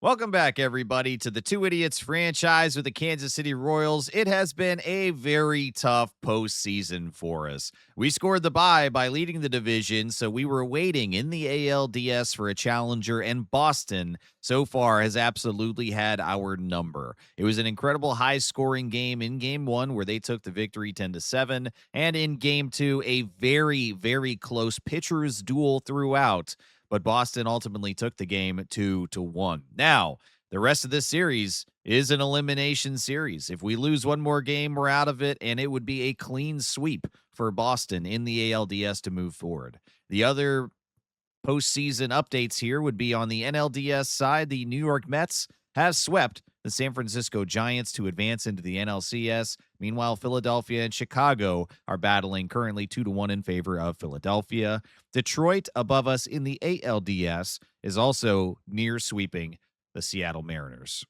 Welcome back, everybody, to the Two Idiots franchise with the Kansas City Royals. It has been a very tough postseason for us. We scored the bye by leading the division, so we were waiting in the ALDS for a challenger, and Boston so far has absolutely had our number. It was an incredible high-scoring game in Game 1 where they took the victory 10-7, and in Game 2, a very, very close pitcher's duel throughout. But Boston ultimately took the game 2-1. Now, the rest of this series is an elimination series. If we lose one more game, we're out of it, and it would be a clean sweep for Boston in the ALDS to move forward. The other postseason updates here would be on the NLDS side. The New York Mets have swept the San Francisco Giants to advance into the NLCS. Meanwhile, Philadelphia and Chicago are battling currently 2-1 in favor of Philadelphia. Detroit, above us in the ALDS, is also near sweeping the Seattle Mariners.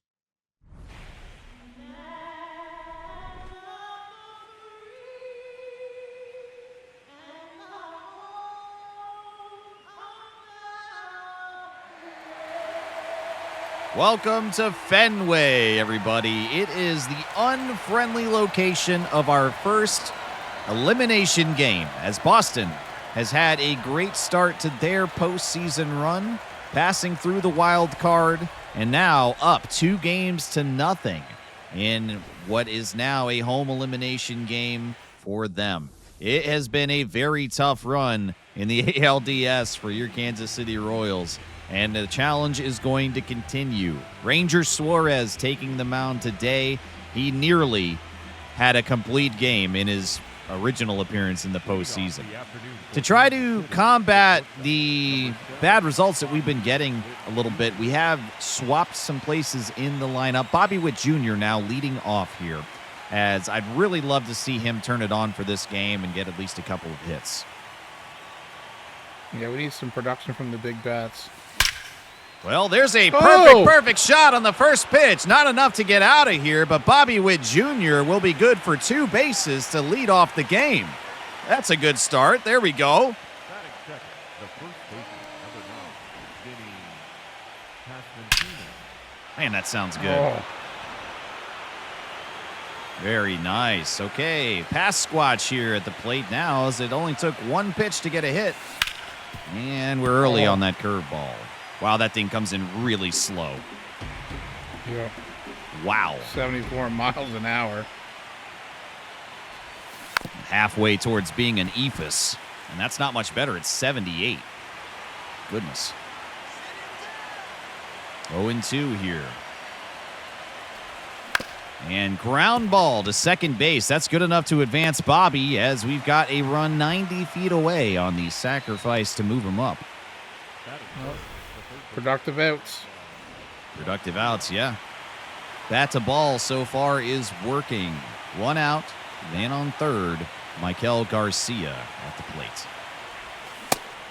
Welcome to Fenway, everybody. It is the unfriendly location of our first elimination game, as Boston has had a great start to their postseason run, passing through the wild card, and now up 2-0 in what is now a home elimination game for them. It has been a very tough run in the ALDS for your Kansas City Royals, and the challenge is going to continue. Ranger Suarez taking the mound today. He nearly had a complete game in his original appearance in the postseason. To try to combat the bad results that we've been getting a little bit, we have swapped some places in the lineup. Bobby Witt Jr. now leading off here, as I'd really love to see him turn it on for this game and get at least a couple of hits. Yeah, we need some production from the big bats. Well, there's a perfect shot on the first pitch. Not enough to get out of here, but Bobby Witt Jr. will be good for 2 bases to lead off the game. That's a good start. There we go. Man, that sounds good. Oh. Very nice. Okay, pass squatch here at the plate now, as it only took 1 pitch to get a hit. And we're early on that curveball. Wow, that thing comes in really slow. Yeah. Wow. 74 miles an hour. Halfway towards being an ephus. And that's not much better. It's 78. Goodness. 0-2 here. And ground ball to second base. That's good enough to advance Bobby, as we've got a run 90 feet away on the sacrifice to move him up. Productive outs. Productive outs, yeah. Bat to ball so far is working. 1 out, man on third, Michael Garcia at the plate.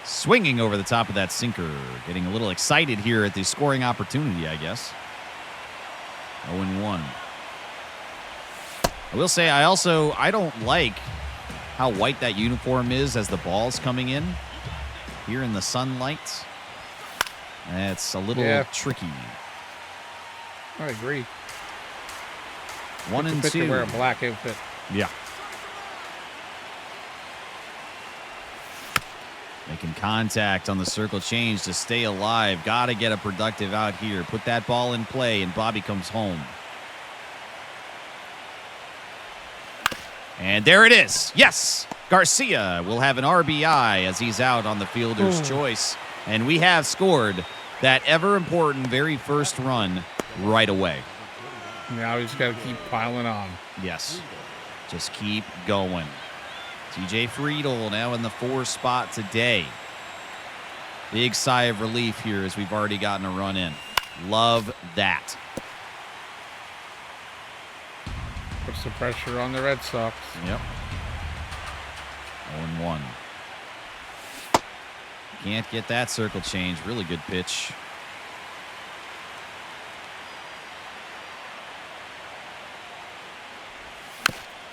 Swinging over the top of that sinker. Getting a little excited here at the scoring opportunity, I guess. 0-1. I will say I don't like how white that uniform is as the ball's coming in here in the sunlight. That's a little tricky. I agree. 1-2. Wear a black outfit. Yeah. Making contact on the circle change to stay alive. Got to get a productive out here. Put that ball in play, and Bobby comes home. And there it is. Yes! Garcia will have an RBI as he's out on the fielder's choice. And we have scored that ever-important very first run right away. Now we just got to keep piling on. Yes. Just keep going. TJ Friedel now in the 4 spot today. Big sigh of relief here as we've already gotten a run in. Love that. Puts the pressure on the Red Sox. Yep. 0-1. Can't get that circle change. Really good pitch.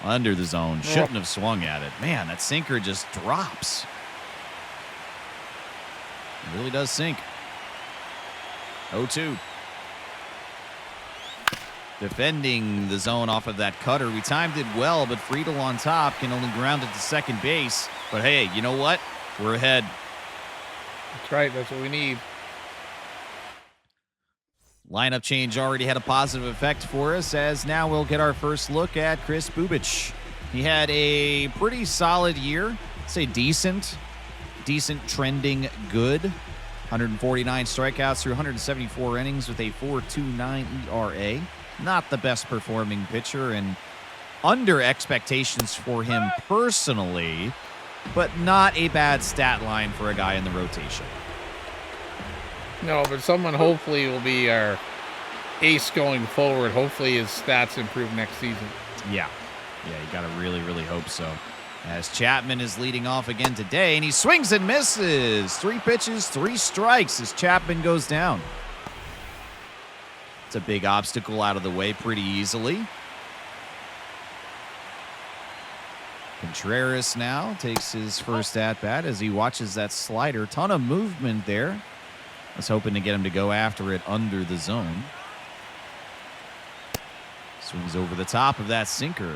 Under the zone. Shouldn't have swung at it. Man, that sinker just drops. It really does sink. 0-2. defending the zone off of that cutter. We timed it well, but Friedel on top can only ground it to second base. But hey, you know what? We're ahead. That's right. That's what we need. Lineup change already had a positive effect for us, as now we'll get our first look at Chris Bubic. He had a pretty solid year. Say decent trending good. 149 strikeouts through 174 innings with a 4.29 ERA. Not the best performing pitcher and under expectations for him personally, but not a bad stat line for a guy in the rotation. No, but someone hopefully will be our ace going forward. Hopefully his stats improve next season. Yeah, you got to really, really hope so. As Chapman is leading off again today, and he swings and misses. 3 pitches, 3 strikes as Chapman goes down. It's a big obstacle out of the way pretty easily. Contreras now takes his first at-bat as he watches that slider. Ton of movement there. I was hoping to get him to go after it under the zone. Swings over the top of that sinker.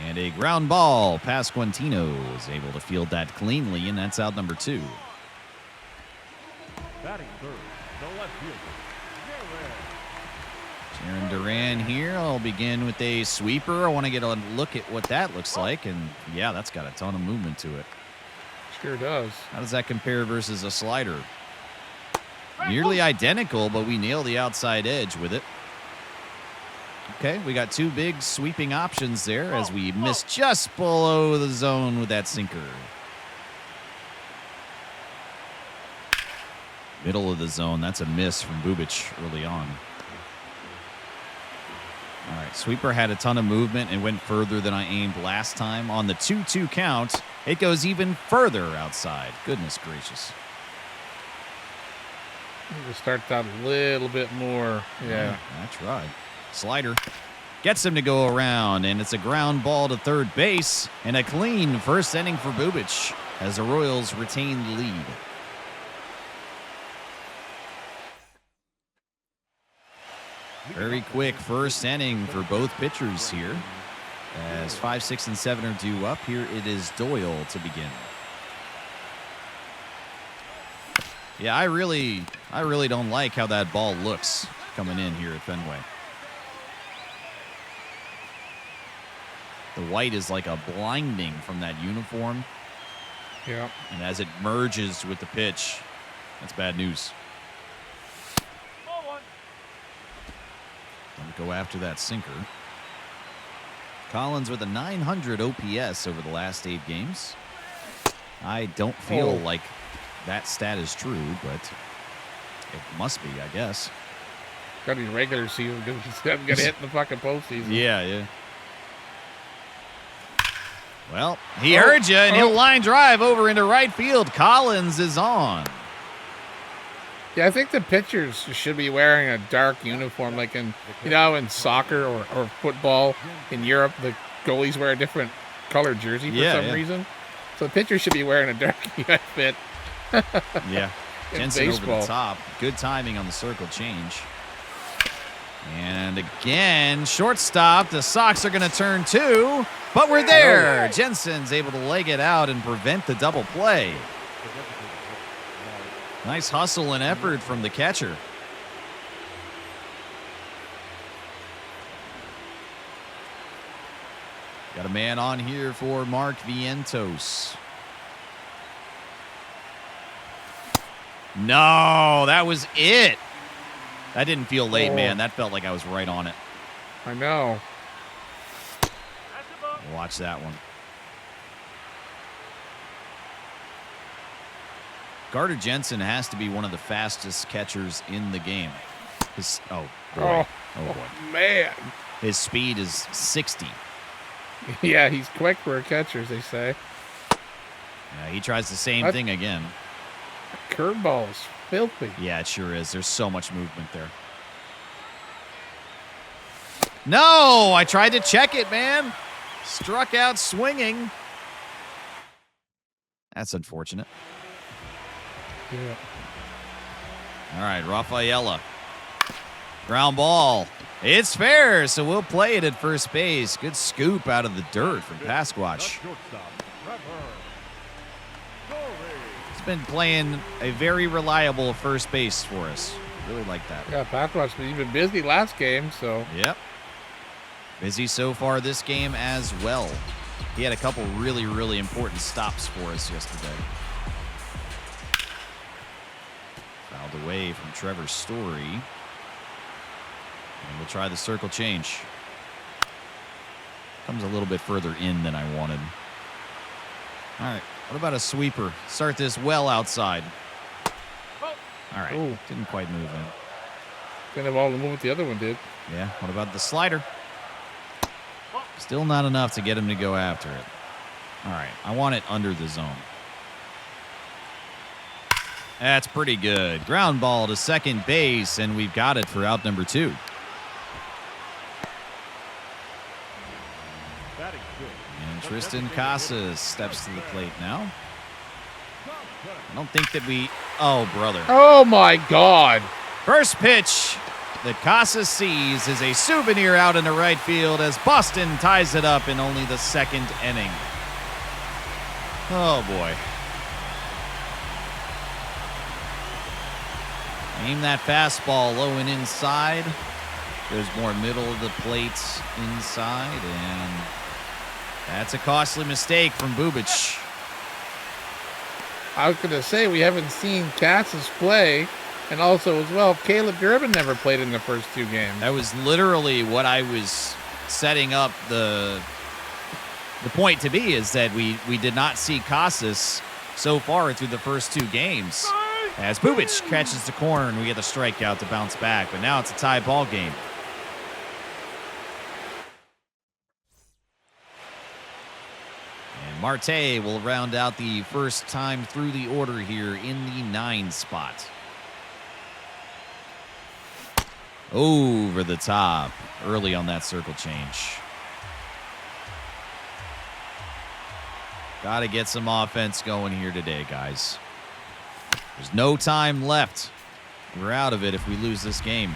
And a ground ball. Pasquantino is able to field that cleanly, and that's out number 2. Batting third, the left fielder, Jaron Duran here. I'll begin with a sweeper. I want to get a look at what that looks like, and yeah, that's got a ton of movement to it. Sure does. How does that compare versus a slider? Nearly identical, but we nail the outside edge with it. Okay, we got 2 big sweeping options there as we miss just below the zone with that sinker. Middle of the zone. That's a miss from Bubic early on. All right, sweeper had a ton of movement and went further than I aimed last time. On the 2-2 count, it goes even further outside. Goodness gracious. Just start that a little bit more. Yeah. I tried. Slider gets him to go around, and it's a ground ball to third base and a clean first inning for Bubic as the Royals retain the lead. Very quick first inning for both pitchers here. As 5, 6, and 7 are due up, here it is Doyle to begin. Yeah, I really don't like how that ball looks coming in here at Fenway. The white is like a blinding from that uniform. Yeah. And as it merges with the pitch, that's bad news. Don't go after that sinker. Collins with a 900 OPS over the last 8 games. I don't feel like that stat is true, but it must be, I guess. Got to be regular season because he's not going to hit in the fucking postseason. Yeah. Well, he heard you, and he'll line drive over into right field. Collins is on. Yeah, I think the pitchers should be wearing a dark uniform, like in soccer or football in Europe, the goalies wear a different colored jersey for some reason. So the pitchers should be wearing a dark outfit. Yeah, Jensen over baseball. the top. Good timing on the circle change. And again, shortstop. The Sox are going to turn 2, but we're there. Jensen's able to leg it out and prevent the double play. Nice hustle and effort from the catcher. Got a man on here for Mark Vientos. No, that was it. That didn't feel late, man. That felt like I was right on it. I know. Watch that one. Gardner Jensen has to be one of the fastest catchers in the game. Oh, boy. Man. His speed is 60. Yeah, he's quick for a catcher, as they say. Yeah, he tries the same thing again. Curveball is filthy. Yeah, it sure is. There's so much movement there. No, I tried to check it, man. Struck out swinging. That's unfortunate. Yeah. All right, Rafaela. Ground ball. It's fair, so we'll play it at first base. Good scoop out of the dirt from Pasquatch. He's been playing a very reliable first base for us. Really like that. Yeah, Pasquatch was even busy last game, so. Yep. Busy so far this game as well. He had a couple really, really important stops for us yesterday. Fouled away from Trevor Story. And we'll try the circle change. Comes a little bit further in than I wanted. All right, what about a sweeper? Start this well outside. All right, Ooh. didn't quite move in. Didn't have all the movement the other one did. Yeah, what about the slider? Still not enough to get him to go after it. All right, I want it under the zone. That's pretty good. Ground ball to second base, and we've got it for out number 2. And Tristan Casas steps to the plate now. I don't think that we... Oh, brother. Oh, my God. First pitch that Casas sees is a souvenir out into right field as Boston ties it up in only the second inning. Oh, boy. Aim that fastball low and inside. Goes more middle of the plate inside, and that's a costly mistake from Bubic. I was going to say, we haven't seen Cassis play, and also as well, Caleb Durbin never played in the first 2 games. That was literally what I was setting up the point to be, is that we did not see Casas so far through the first 2 games. As Bubic catches the corner and we get the strikeout to bounce back, but now it's a tie ball game. And Marte will round out the first time through the order here in the 9 spot. Over the top early on that circle change. Got to get some offense going here today, guys. There's no time left. We're out of it if we lose this game.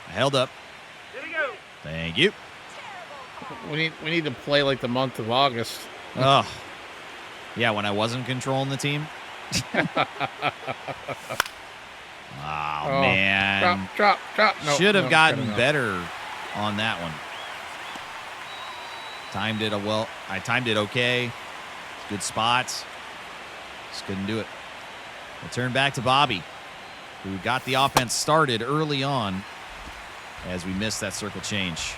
Held up. Thank you. We need to play like the month of August. Oh, yeah, when I wasn't controlling the team. Oh, man. Drop. No, Should have gotten enough. better on that one. Timed it well. I timed it okay. Good spots. Just couldn't do it. We'll turn back to Bobby, who got the offense started early on as we missed that circle change.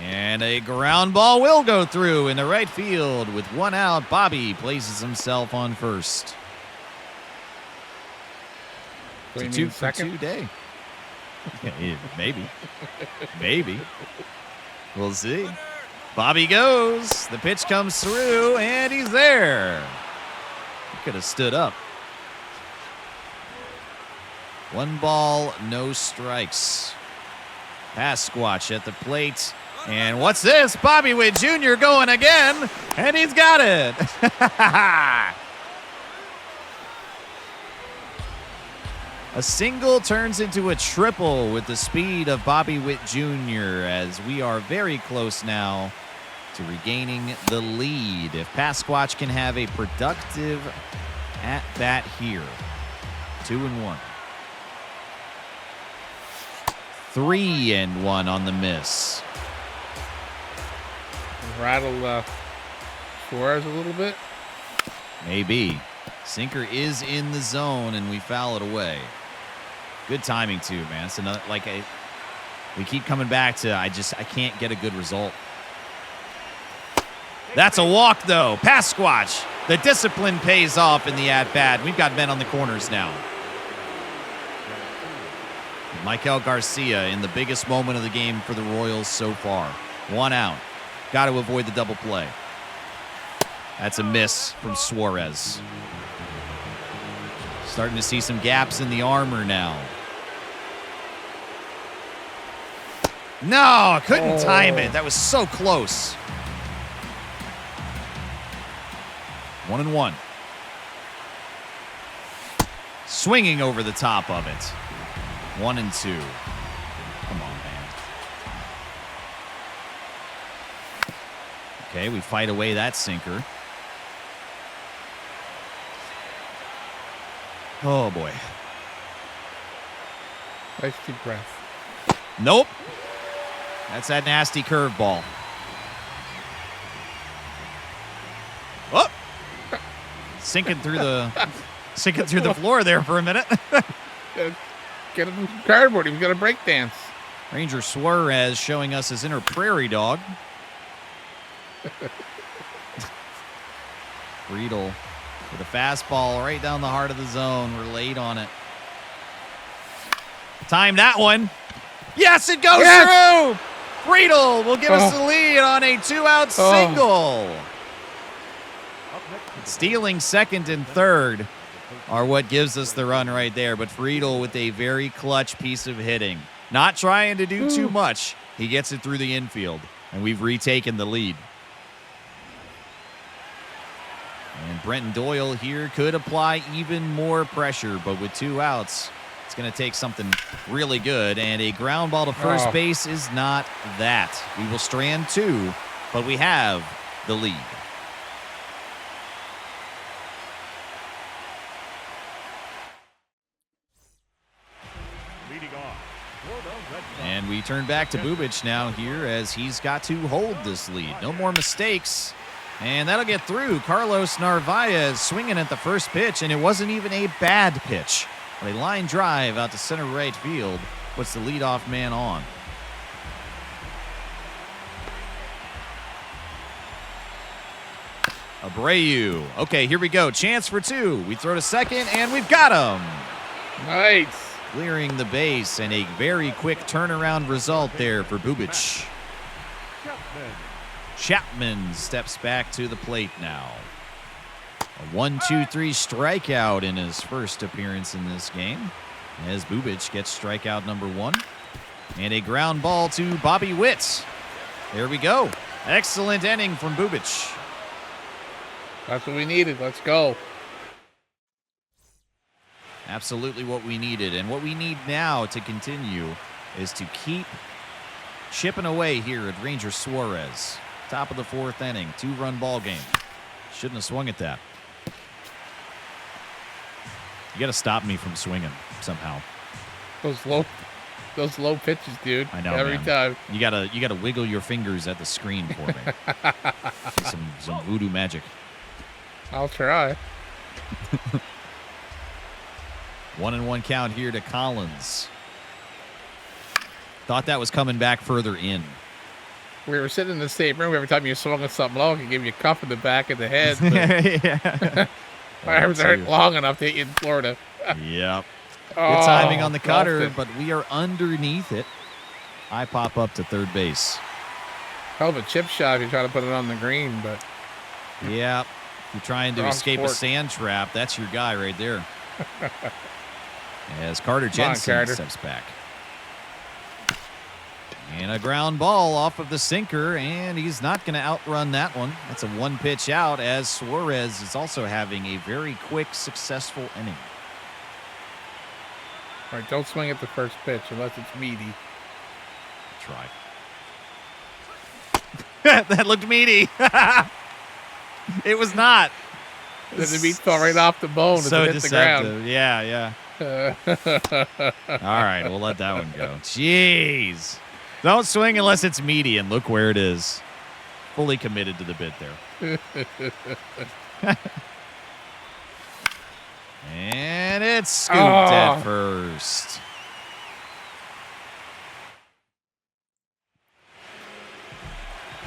And a ground ball will go through in the right field. With 1 out, Bobby places himself on first. So you It's a mean 2 for second? 2 day. Yeah, maybe. Maybe. We'll see. Bobby goes. The pitch comes through, and he's there. He could have stood up. 1 ball, no strikes. Pasquatch at the plate. And what's this? Bobby Witt Jr. going again, and he's got it. A single turns into a triple with the speed of Bobby Witt Jr. as we are very close now to regaining the lead. If Pasquatch can have a productive at-bat here. 2-1. 3-1 on the miss. Rattle Suarez a little bit. Maybe. Sinker is in the zone, and we foul it away. Good timing, too, man. It's another, we keep coming back to, I can't get a good result. That's a walk, though. Pasquatch. The discipline pays off in the at-bat. We've got men on the corners now. Michael Garcia in the biggest moment of the game for the Royals so far. 1 out. Got to avoid the double play. That's a miss from Suarez. Starting to see some gaps in the armor now. No, I couldn't time it. That was so close. 1-1. Swinging over the top of it. 1-2. Come on, man. Okay, we fight away that sinker. Oh, boy. Nice deep breath. Nope. That's that nasty curveball. Oh! Sinking through the floor there for a minute. Get him some cardboard. He's got a break dance. Ranger Suarez showing us his inner prairie dog. Friedel with a fastball right down the heart of the zone. We're late on it. Time that one. Yes, it goes through. Friedel will give us the lead on a 2-out single. Stealing second and third are what gives us the run right there. But Friedel with a very clutch piece of hitting. Not trying to do too much. He gets it through the infield, and we've retaken the lead. And Brenton Doyle here could apply even more pressure, but with 2 outs, it's going to take something really good. And a ground ball to first base is not that. We will strand 2, but we have the lead. And we turn back to Bubic now here as he's got to hold this lead. No more mistakes. And that'll get through. Carlos Narvaez swinging at the first pitch, and it wasn't even a bad pitch. A line drive out to center right field puts the leadoff man on. Abreu. Okay, here we go. Chance for 2. We throw to second, and we've got him. Nice. Clearing the base, and a very quick turnaround result there for Bubic. Chapman steps back to the plate now. A 1-2-3 strikeout in his first appearance in this game, as Bubic gets strikeout number 1. And a ground ball to Bobby Witt. There we go. Excellent inning from Bubic. That's what we needed. Let's go. Absolutely what we needed. And what we need now to continue is to keep chipping away here at Ranger Suarez. Top of the 4th inning. 2-run ball game. Shouldn't have swung at that. You got to stop me from swinging somehow. Those low pitches, dude. I know, every time. You gotta wiggle your fingers at the screen for me. some voodoo magic. I'll try. 1-1 count here to Collins. Thought that was coming back further in. We were sitting in the same room. Every time you swung at something low, it could give you a cuff in the back of the head. Yeah. My arms aren't long enough to hit you in Florida. Yep. Good timing on the cutter, but we are underneath it. I pop up to third base. Hell of a chip shot if you try to put it on the green, but... Yeah. If you're trying to escape a sand trap, that's your guy right there. As Carter Jensen steps back. And a ground ball off of the sinker, and he's not going to outrun that one. That's a 1-pitch out, as Suarez is also having a very quick, successful inning. All right, don't swing at the first pitch unless it's meaty. Try. That looked meaty. It was not. The meat fell right off the bone as it hit the ground. Yeah. All right, we'll let that one go. Jeez. Don't swing unless it's meaty, and look where it is. Fully committed to the bit there. And it's scooped at first.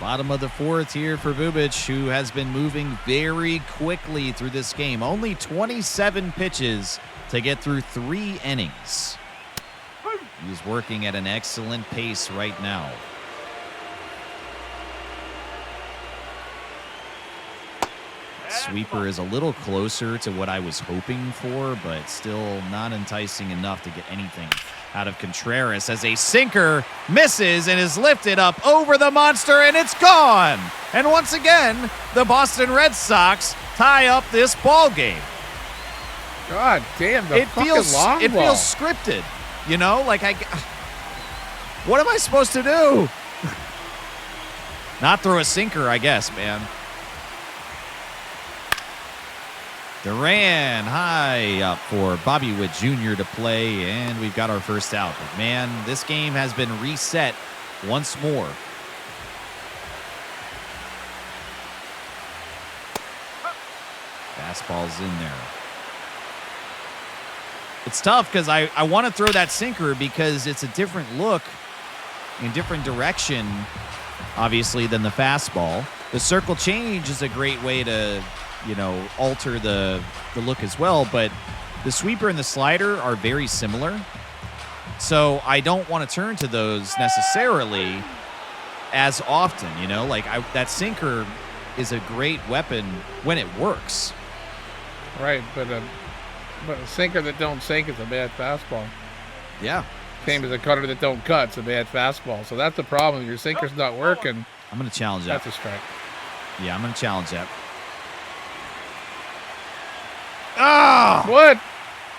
Bottom of the 4th here for Bubic, who has been moving very quickly through this game. Only 27 pitches to get through 3 innings. He's working at an excellent pace right now. sweeper is a little closer to what I was hoping for, but still not enticing enough to get anything out of Contreras as a sinker misses and is lifted up over the monster, and it's gone. And once again, the Boston Red Sox tie up this ball game. God damn, the fucking long it ball. feels scripted, you know? Like, what am I supposed to do? Not throw a sinker, I guess, man. Duran high up for Bobby Witt Jr. to play, and we've got our first out. But, man, this game has been reset once more. Fastball's in there. It's tough because I want to throw that sinker because it's a different look in different direction, obviously, than the fastball. The circle change is a great way to, you know, alter the look as well, but the sweeper and the slider are very similar. So I don't want to turn to those necessarily as often, you know? Like, that sinker is a great weapon when it works. Right, but a sinker that don't sink is a bad fastball. Yeah. Same as a cutter that don't cut, it's a bad fastball. So that's the problem. Your sinker's not working. I'm going to challenge that. That's a strike. Yeah, I'm going to challenge that. Oh! What?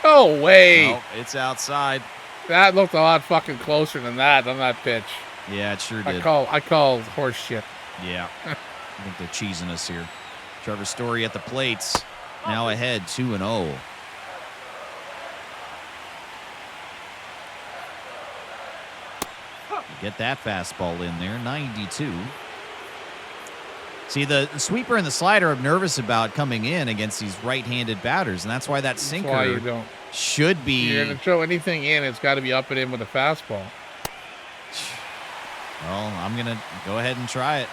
No way. No, it's outside. That looked a lot fucking closer than that on that pitch. Yeah, it sure did. I call horse shit. Yeah. I think they're cheesing us here. Trevor Story at the plates. Now ahead 2-0. Get that fastball in there. 92. See, the sweeper and the slider I'm nervous about coming in against these right-handed batters, and that's why that sinker That's why you don't. should be. You're going to throw anything in, it's got to be up and in with a fastball. Well, I'm going to go ahead and try it.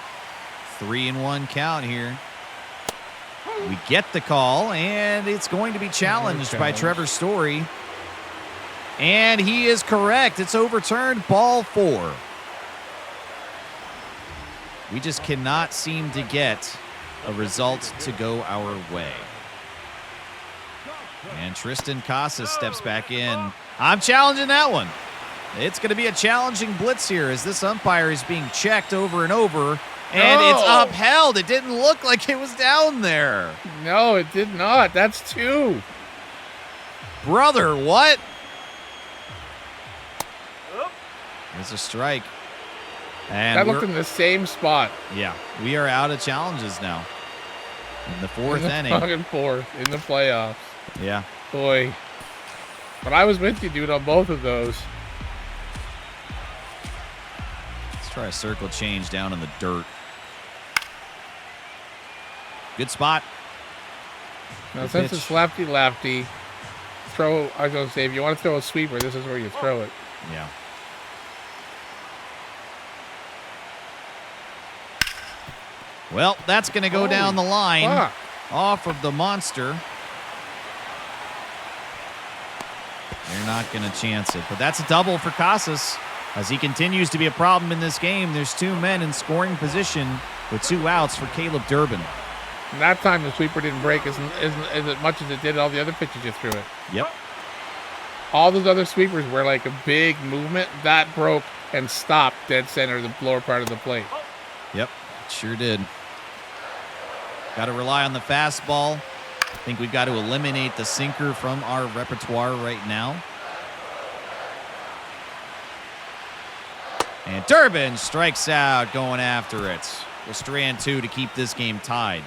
3-1 count here. We get the call, and it's going to be challenged by Trevor Story. And he is correct. It's overturned. Ball 4. We just cannot seem to get a result to go our way. And Tristan Casas steps back in. I'm challenging that one. It's going to be a challenging blitz here as this umpire is being checked over and over. And it's upheld. It didn't look like it was down there. No, it did not. That's 2. Brother, what? There's a strike. And that looked in the same spot. Yeah, we are out of challenges now. In the 4th inning. Fucking 4th in the playoffs. Yeah. Boy. But I was with you, dude, on both of those. Let's try a circle change down in the dirt. Good spot. Now, Good since pitch. it's lefty-lefty, I was going to say, if you want to throw a sweeper, this is where you throw it. Yeah. Well, that's going to go down the line off of the monster. They're not going to chance it, but that's a double for Casas as he continues to be a problem in this game. There's 2 men in scoring position with 2 outs for Caleb Durbin. And that time the sweeper didn't break as much as it did all the other pitches you threw it. Yep. All those other sweepers were like a big movement. That broke and stopped dead center, the lower part of the plate. Yep, sure did. Got to rely on the fastball. I think we've got to eliminate the sinker from our repertoire right now. And Durbin strikes out going after it. We'll strand 2 to keep this game tied.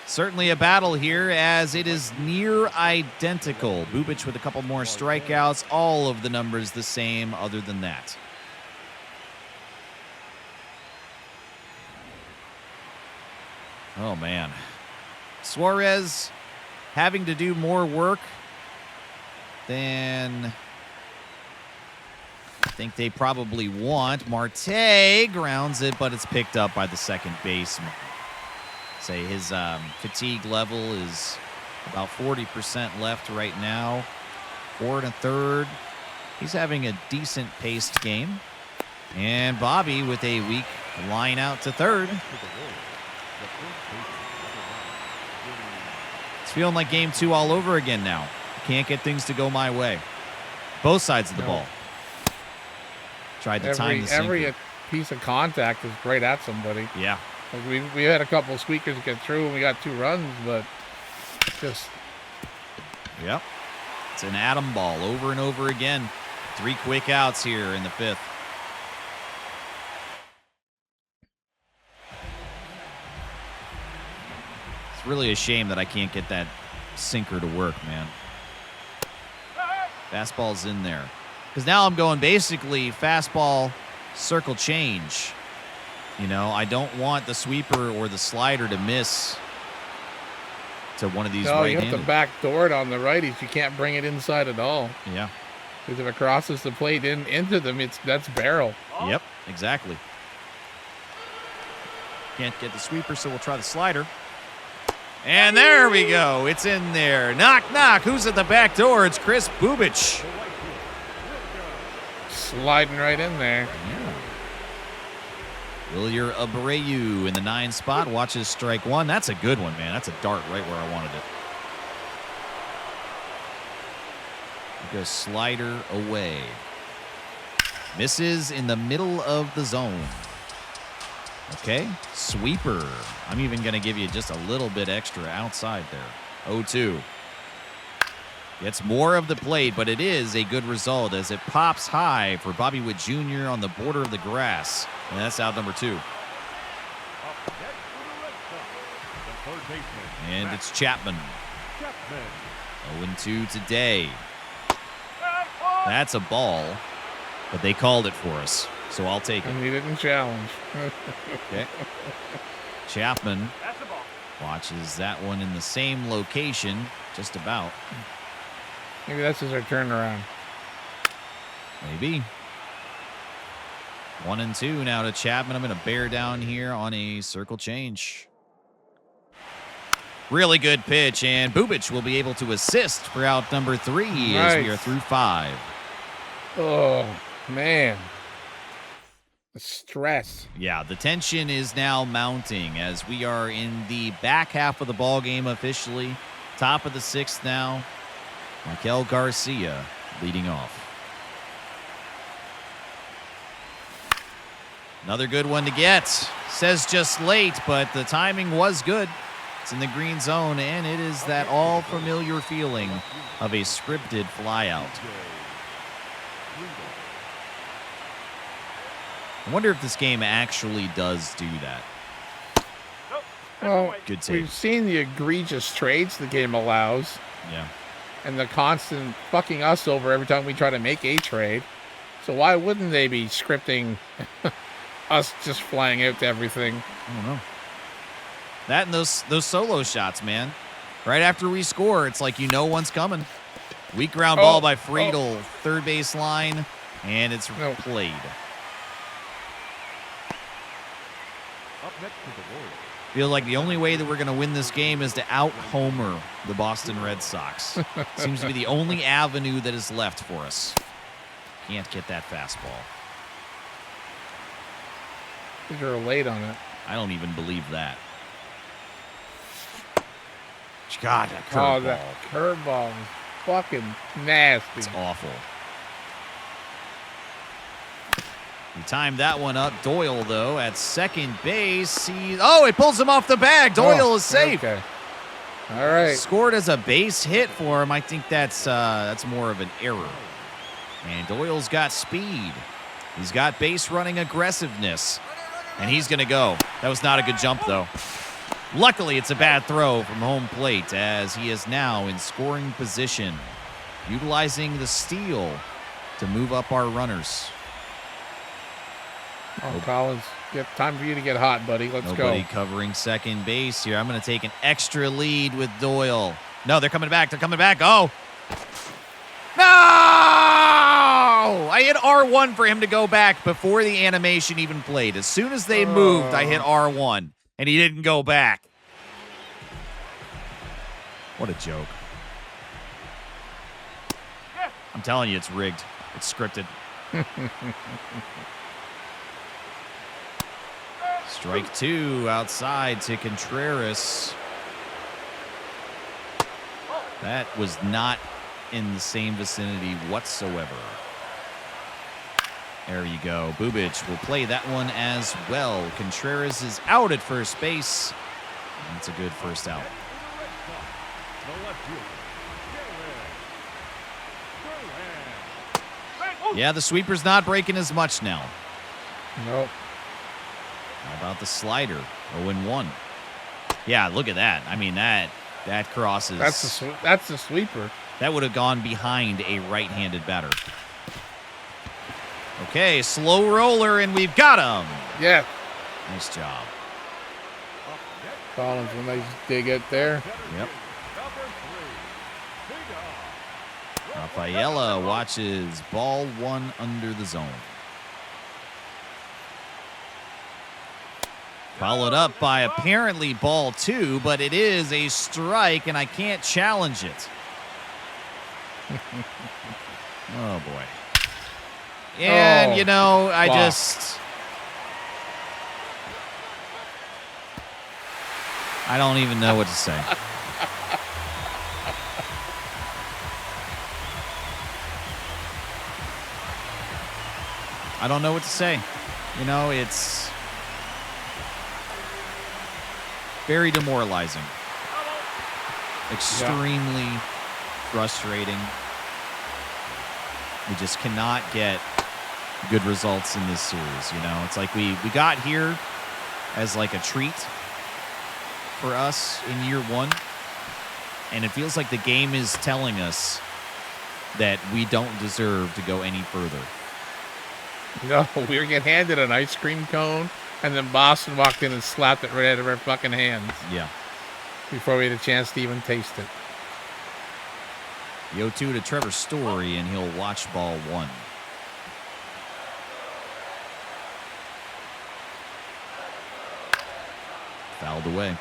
Certainly a battle here as it is near identical. Bubic with a couple more strikeouts. All of the numbers the same other than that. Oh, man. Suarez having to do more work than I think they probably want. Marte grounds it, but it's picked up by the second baseman. Say his fatigue level is about 40% left right now. 4 1/3. He's having a decent paced game. And Bobby with a weak Line out to third. It's feeling like game 2 all over again now. Can't get things to go my way. Both sides of the ball. Tried to time the sinker. Every piece of contact is right at somebody. Yeah. Like we had a couple of squeakers get through and we got 2 runs, but just... Yep. It's an atom ball over and over again. 3 quick outs here in the 5th. It's really a shame that I can't get that sinker to work, man. Fastball's in there. Because now I'm going basically fastball, circle change. You know, I don't want the sweeper or the slider to miss to one of these right-handed. You have to backdoor it on the righties. You can't bring it inside at all. Yeah. Because if it crosses the plate into them, that's barrel. Yep, exactly. Can't get the sweeper, so we'll try the slider. And there we go. It's in there. Knock, knock. Who's at the back door? It's Chris Bubich. Sliding right in there. Yeah. Wilyer Abreu in the 9 spot. Watches strike 1. That's a good one, man. That's a dart right where I wanted it. Goes slider away. Misses in the middle of the zone. Okay, sweeper. I'm even going to give you just a little bit extra outside there. 0-2. Gets more of the plate, but it is a good result as it pops high for Bobby Witt Jr. on the border of the grass. And that's out number 2. And it's Chapman. 0-2 today. That's a ball, but they called it for us, so I'll take it. And he didn't challenge. Okay. Chapman watches that one in the same location, just about. Maybe that's his turnaround. Maybe. 1-2 now to Chapman. I'm going to bear down here on a circle change. Really good pitch, and Bubich will be able to assist for out number 3 as we are through 5. Oh, man. The stress. Yeah, the tension is now mounting as we are in the back half of the ball game officially. Top of the 6th now. Michael Garcia leading off. Another good one to get. Says just late, but the timing was good. It's in the green zone, and it is that all-familiar feeling of a scripted flyout. I wonder if this game actually does do that. Well, good take. We've seen the egregious trades the game allows. Yeah. And the constant fucking us over every time we try to make a trade. So why wouldn't they be scripting us just flying out to everything? I don't know. That and those solo shots, man. Right after we score, it's like you know one's coming. Weak ground ball by Friedel, third base line, and it's played. Up next to the Royals. Feel like the only way that we're going to win this game is to out-homer the Boston Red Sox. Seems to be the only avenue that is left for us. Can't get that fastball. You're late on it. I don't even believe that. God, that curveball. Oh, that curveball is fucking nasty. It's awful. He timed that one up. Doyle, though, at second base. It pulls him off the bag. Doyle is safe. Okay. All right. Scored as a base hit for him. I think that's more of an error. And Doyle's got speed. He's got base running aggressiveness. And he's going to go. That was not a good jump, though. Luckily, it's a bad throw from home plate as he is now in scoring position, utilizing the steal to move up our runners. Oh, Collins, time for you to get hot, buddy. Let's go. Nobody covering second base here. I'm going to take an extra lead with Doyle. No, they're coming back. They're coming back. Oh. No! I hit R1 for him to go back before the animation even played. As soon as they moved, I hit R1, and he didn't go back. What a joke. I'm telling you, it's rigged. It's scripted. Strike 2 outside to Contreras. That was not in the same vicinity whatsoever. There you go. Bubic will play that one as well. Contreras is out at first base. That's a good first out. Yeah, the sweeper's not breaking as much now. Nope. How about the slider? 0-1. Yeah, look at that. I mean, that crosses. That's the sweeper. That would have gone behind a right-handed batter. Okay, slow roller, and we've got him. Yeah. Nice job. Collins, a nice dig it there. Yep. Rafaela watches ball 1 under the zone. Followed up by apparently ball 2, but it is a strike, and I can't challenge it. Oh, boy. And, you know, I don't even know what to say. I don't know what to say. You know, it's very demoralizing. Extremely frustrating. We just cannot get good results in this series, you know? It's like we got here as like a treat for us in year 1, and it feels like the game is telling us that we don't deserve to go any further. No, we were getting handed an ice cream cone, and then Boston walked in and slapped it right out of our fucking hands. Yeah. Before we had a chance to even taste it. The 0-2 to Trevor Story, and he'll watch ball 1. Fouled away.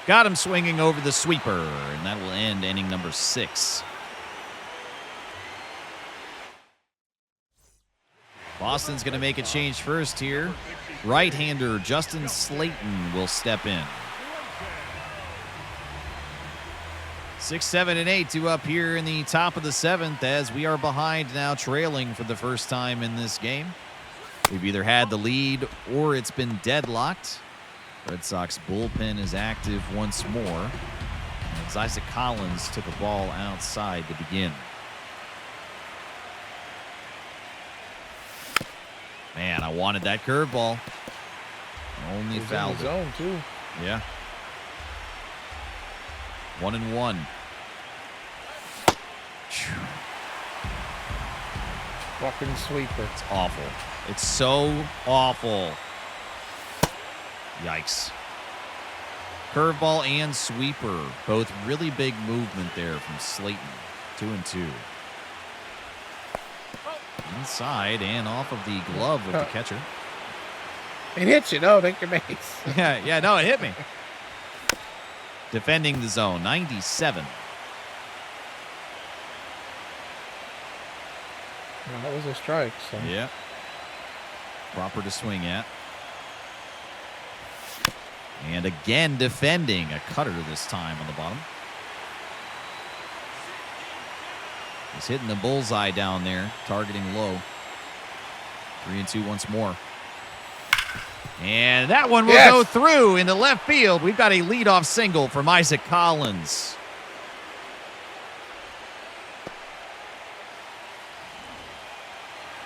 Got him swinging over the sweeper, and that will end inning number 6. Boston's going to make a change first here. Right-hander Justin Slayton will step in. 6, 7, and 8 due up here in the top of the 7th as we are behind now, trailing for the first time in this game. We've either had the lead or it's been deadlocked. Red Sox bullpen is active once more as Isaac Collins took a ball outside to begin. Man, I wanted that curveball. Only fouled it. Zone too. Yeah. 1-1. Fucking sweeper. It's awful. It's so awful. Yikes. Curveball and sweeper. Both really big movement there from Slayton. 2-2. Inside and off of the glove of the catcher. It hits you, no, take your base. Yeah, no, it hit me. Defending the zone, 97. Well, that was a strike, so. Yeah. Proper to swing at. And again, defending. A cutter this time on the bottom. He's hitting the bullseye down there, targeting low. 3-2 once more. And that one will go through into left field. We've got a leadoff single from Isaac Collins.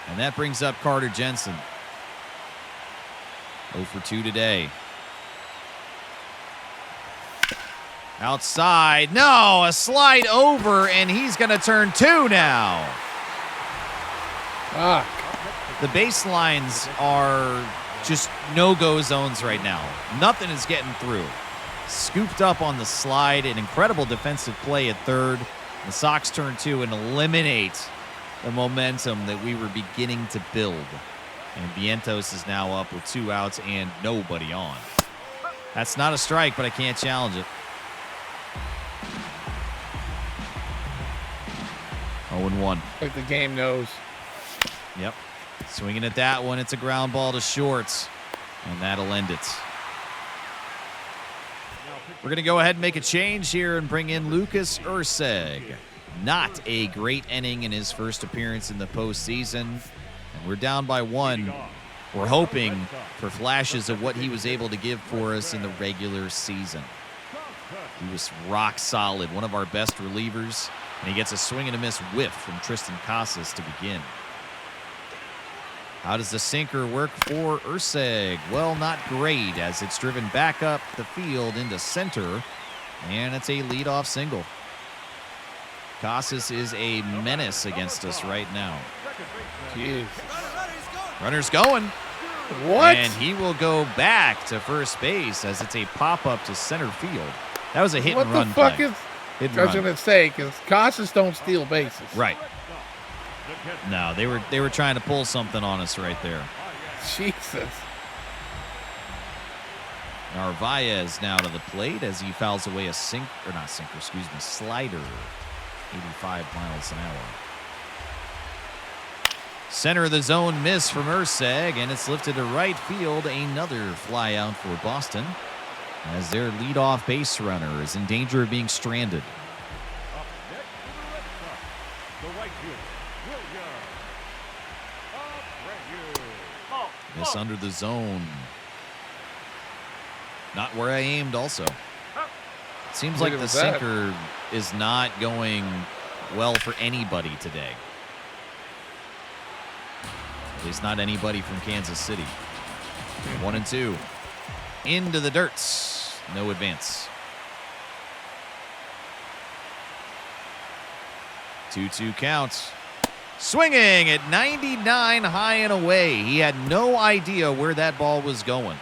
And that brings up Carter Jensen. 0 for 2 today. Outside. No, a slide over, and he's going to turn 2 now. Fuck. The baselines are just no-go zones right now. Nothing is getting through. Scooped up on the slide. An incredible defensive play at third. The Sox turn 2 and eliminate the momentum that we were beginning to build. And Vientos is now up with 2 outs and nobody on. That's not a strike, but I can't challenge it. 0-1. Like the game knows. Yep. Swinging at that one. It's a ground ball to short. And that'll end it. We're going to go ahead and make a change here and bring in Lucas Urseg. Not a great inning in his first appearance in the postseason. And we're down by 1. We're hoping for flashes of what he was able to give for us in the regular season. He was rock solid, one of our best relievers, and he gets a swing and a miss whiff from Tristan Casas to begin. How does the sinker work for Urseg? Well, not great, as it's driven back up the field into center, and it's a leadoff single. Casas is a menace against us right now. Jeez. Runner's going. What? And he will go back to first base as it's a pop-up to center field. That was a hit-and-run play. What the fuck is... I was going to say, because Casas don't steal bases. Right. No, they were trying to pull something on us right there. Jesus. Narvaez now to the plate as he fouls away a slider. 85 miles an hour. Center of the zone miss from Urseg, and it's lifted to right field. Another fly out for Boston, as their leadoff base runner is in danger of being stranded. Miss under the zone. Not where I aimed also. Seems like the sinker is not going well for anybody today. At least not anybody from Kansas City. 1-2. Into the dirts. No advance. 2-2 count. Swinging at 99 high and away. He had no idea where that ball was going.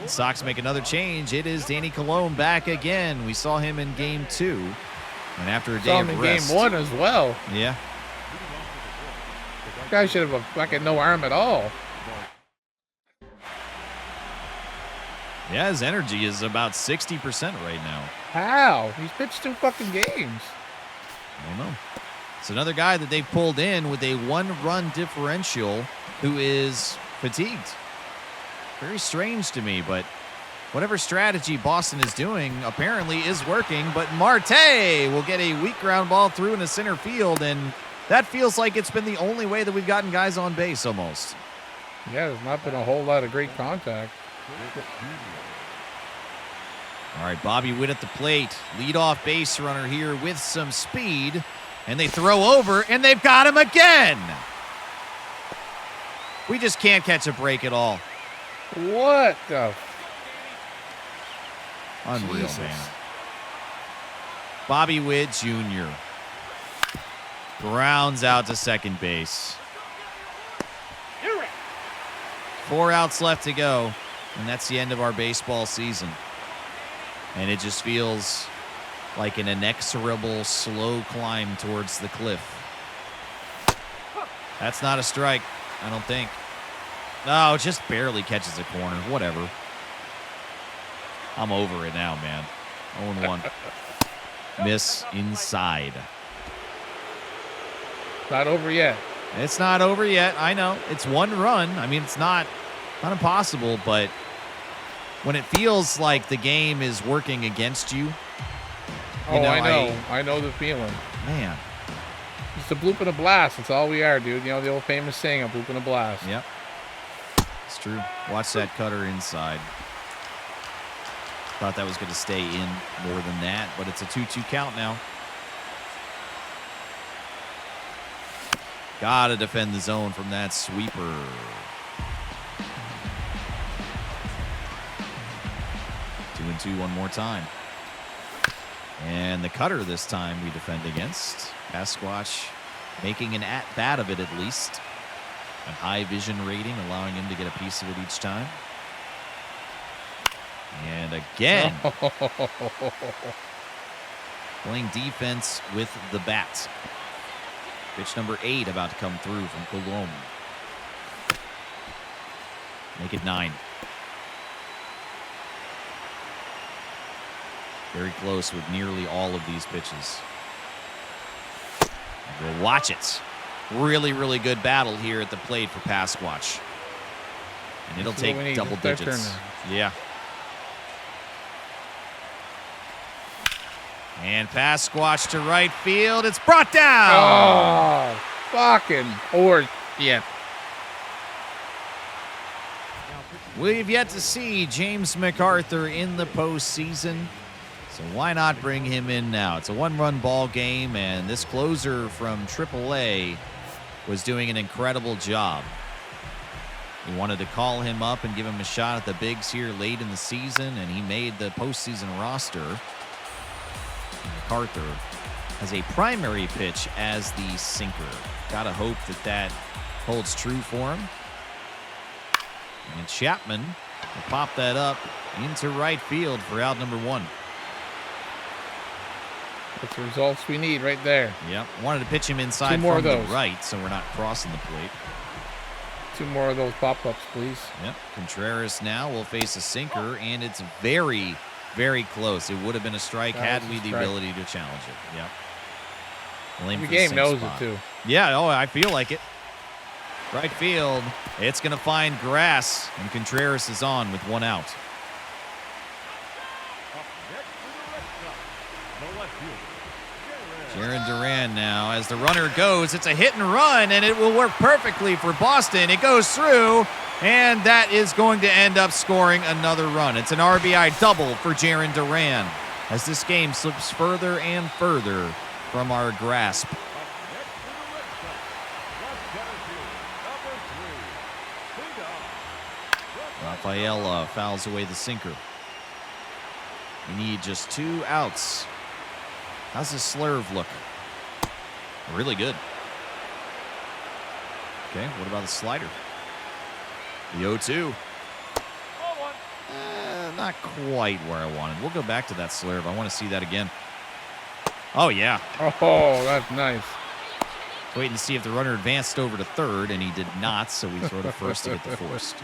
The Sox make another change. It is Danny Colon back again. We saw him in game 2. And after a day of rest. Game 1 as well. Yeah. That guy should have a fucking no arm at all. Yeah, his energy is about 60% right now. How? He's pitched 2 fucking games. I don't know. It's another guy that they pulled in with a 1-run differential who is fatigued. Very strange to me, but whatever strategy Boston is doing apparently is working. But Marte will get a weak ground ball through into center field, and that feels like it's been the only way that we've gotten guys on base almost. Yeah, there's not been a whole lot of great contact. All right, Bobby Witt at the plate. Leadoff base runner here with some speed. And they throw over, and they've got him again. We just can't catch a break at all. What the? Unreal, Jesus. man. Bobby Witt Jr. grounds out to second base. 4 outs left to go, and that's the end of our baseball season. And it just feels like an inexorable, slow climb towards the cliff. That's not a strike, I don't think. No, just barely catches a corner. Whatever. I'm over it now, man. 0-1. Miss inside. Not over yet. It's not over yet. I know. It's 1 run. I mean, it's not impossible, but when it feels like the game is working against you. I know the feeling. Man. It's a bloop and a blast. That's all we are, dude. You know the old famous saying, a bloop and a blast. Yep. It's true. Watch that cutter inside. Thought that was going to stay in more than that, but it's a 2-2 count now. Gotta defend the zone from that sweeper. 2-2 one more time. And the cutter this time we defend against. Pasquatch making an at-bat of it at least. A high vision rating, allowing him to get a piece of it each time. And again. Playing defense with the bat. Pitch number 8 about to come through from Colon. Make it 9. Very close with nearly all of these pitches. And we'll watch it. Really, really good battle here at the plate for Pasquatch. And it'll take double digits. Yeah. And Pasquatch to right field. It's brought down. Oh, fucking horse shit. We've yet to see James MacArthur in the postseason, so why not bring him in now? It's a one-run ball game, and this closer from AAA was doing an incredible job. We wanted to call him up and give him a shot at the bigs here late in the season, and he made the postseason roster. MacArthur has a primary pitch as the sinker. Gotta hope that that holds true for him. And Chapman will pop that up into right field for out number 1. That's the results we need right there. Yep. Wanted to pitch him inside more from of the those. right, so we're not crossing the plate. 2 more of those pop-ups, please. Yep. Contreras now will face a sinker, and it's very, very close. It would have been a strike had we the ability to challenge it. Yep. The game knows it, too. Yeah, oh, I feel like it. Right field, it's going to find grass, and Contreras is on with 1 out. Jaron Duran now, as the runner goes, it's a hit and run, and it will work perfectly for Boston. It goes through, and that is going to end up scoring another run. It's an RBI double for Jaron Duran, as this game slips further and further from our grasp. Rafaela fouls away the sinker. We need just 2 outs. How's this slurve look? Really good. Okay, what about the slider? The 0-2. Not quite where I wanted. We'll go back to that slurve. I want to see that again. Oh, yeah. Oh, that's nice. Waiting to see if the runner advanced over to third, and he did not, so we throw to first to get the forced.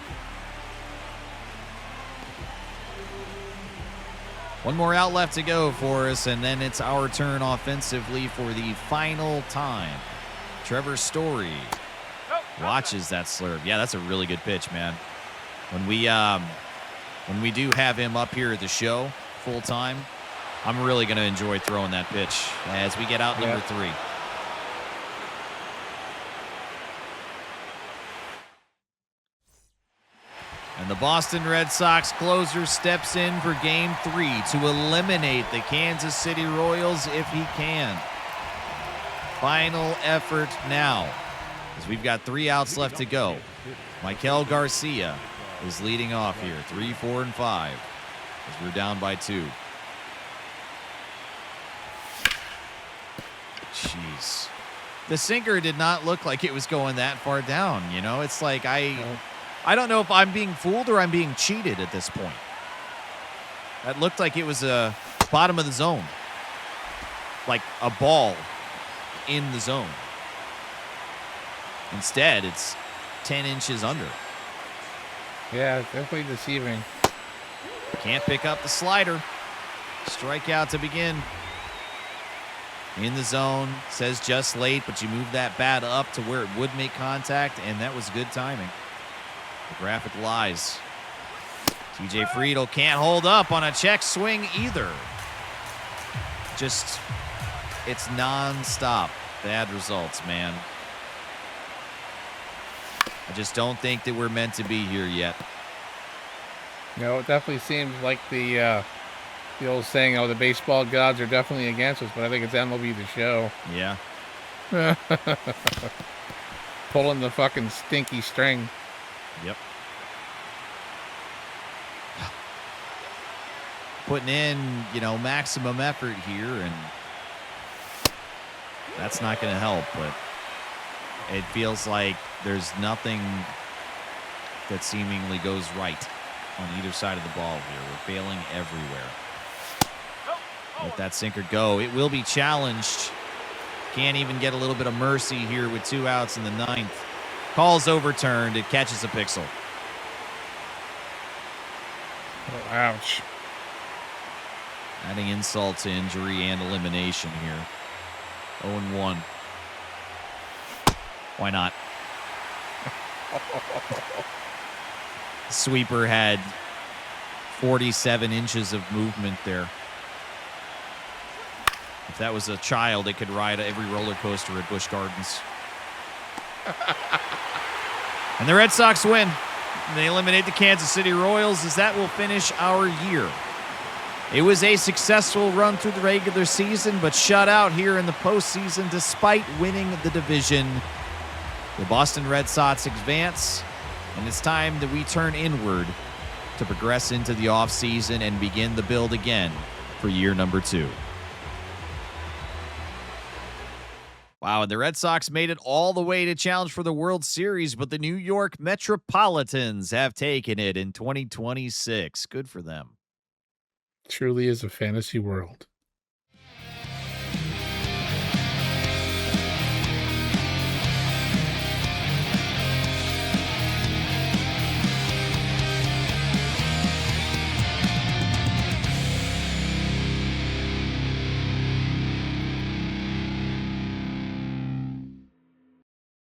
1 more out left to go for us, and then it's our turn offensively for the final time. Trevor Story watches that slurve. Yeah, that's a really good pitch, man. When we do have him up here at the show full time, I'm really going to enjoy throwing that pitch as we get out number 3. And the Boston Red Sox closer steps in for Game 3 to eliminate the Kansas City Royals if he can. Final effort now, as we've got 3 outs left to go. Michael Garcia is leading off here, 3, 4, and 5, as we're down by 2. Jeez. The sinker did not look like it was going that far down, you know? It's like I don't know if I'm being fooled or I'm being cheated at this point. That looked like it was a bottom of the zone. Like a ball in the zone. Instead, it's 10 inches under. Yeah, it's definitely deceiving. Can't pick up the slider. Strikeout to begin. In the zone. Says just late, but you move that bat up to where it would make contact, and that was good timing. The graphic lies. TJ Friedel can't hold up on a check swing either. Just, it's non-stop bad results, man. I just don't think that we're meant to be here yet. No, it definitely seems like the old saying, the baseball gods are definitely against us, but I think it's MLB The Show. Yeah. Pulling the fucking stinky string. Yep. Putting in, maximum effort here, and that's not going to help, but it feels like there's nothing that seemingly goes right on either side of the ball here. We're failing everywhere. Let that sinker go. It will be challenged. Can't even get a little bit of mercy here with 2 outs in the 9th. Call's overturned. It catches a pixel. Oh, ouch. Adding insult to injury and elimination here. 0-1. Why not? Sweeper had 47 inches of movement there. If that was a child, it could ride every roller coaster at Busch Gardens. And the Red Sox win. They eliminate the Kansas City Royals as that will finish our year. It was a successful run through the regular season, but shut out here in the postseason despite winning the division. The Boston Red Sox advance, and it's time that we turn inward to progress into the offseason and begin the build again for year number 2. Wow, and the Red Sox made it all the way to challenge for the World Series, but the New York Metropolitans have taken it in 2026. Good for them. Truly is a fantasy world.